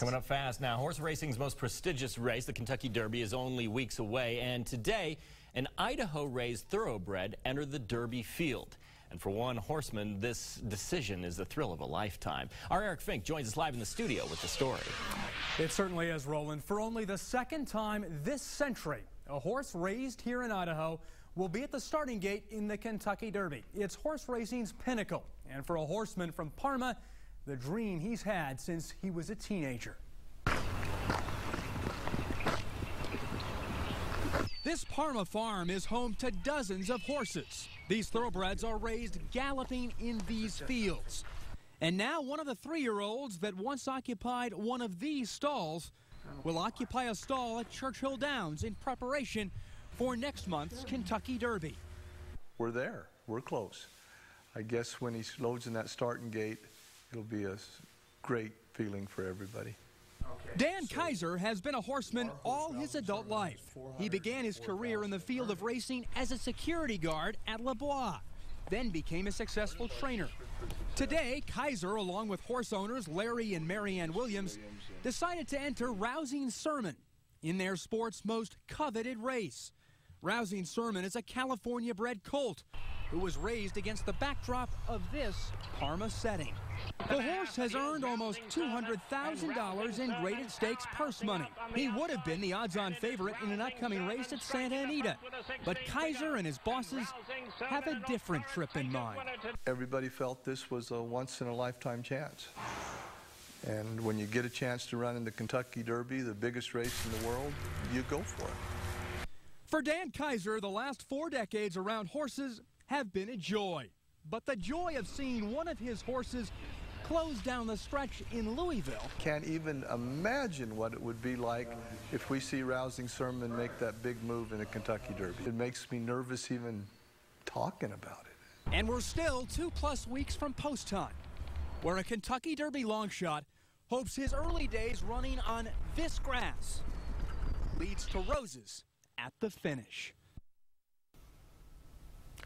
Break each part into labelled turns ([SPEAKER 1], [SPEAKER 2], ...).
[SPEAKER 1] Coming up fast now, horse racing's most prestigious race, the Kentucky Derby, is only weeks away. And today, an Idaho-raised thoroughbred entered the Derby field. And for one horseman, this decision is the thrill of a lifetime. Our Eric Fink joins us live in the studio with the story.
[SPEAKER 2] It certainly is, Roland. For only the second time this century, a horse raised here in Idaho will be at the starting gate in the Kentucky Derby. It's horse racing's pinnacle. And for a horseman from Parma, the dream he's had since he was a teenager. This Parma farm is home to dozens of horses. These thoroughbreds are raised galloping in these fields. And now one of the 3-year-olds that once occupied one of these stalls will occupy a stall at Churchill Downs in preparation for next month's Kentucky Derby.
[SPEAKER 3] We're there. We're close. I guess when he loads in that starting gate, it'll be a great feeling for everybody.
[SPEAKER 2] Dan Kaiser has been a horseman all his adult life. He began his career in the field of racing as a security guard at Le Bois, then became a successful trainer. Today, Kaiser, along with horse owners Larry and Marianne Williams, decided to enter Rousing Sermon in their sport's most coveted race. Rousing Sermon is a California-bred colt who was raised against the backdrop of this Parma setting. The horse has earned almost $200,000 in graded stakes purse money. He would have been the odds-on favorite in an upcoming race at Santa Anita. But Kaiser and his bosses have a different trip in mind.
[SPEAKER 3] Everybody felt this was a once-in-a-lifetime chance. And when you get a chance to run in the Kentucky Derby, the biggest race in the world, you go for it.
[SPEAKER 2] For Dan Kaiser, the last 4 decades around horses have been a joy. But the joy of seeing one of his horses close down the stretch in Louisville.
[SPEAKER 3] Can't even imagine what it would be like if we see Rousing Sermon make that big move in the Kentucky Derby. It makes me nervous even talking about it.
[SPEAKER 2] And we're still 2+ weeks from post time, where a Kentucky Derby long shot hopes his early days running on this grass leads to roses at the finish.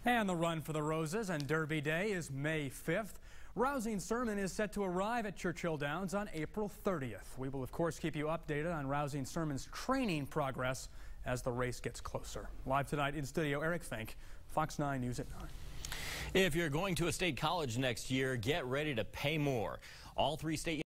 [SPEAKER 2] And the run for the roses and Derby Day is May 5th. Rousing Sermon is set to arrive at Churchill Downs on April 30th. We will, of course, keep you updated on Rousing Sermon's training progress as the race gets closer. Live tonight in studio, Eric Fink, Fox 9 News at 9.
[SPEAKER 1] If you're going to a state college next year, get ready to pay more. All 3 state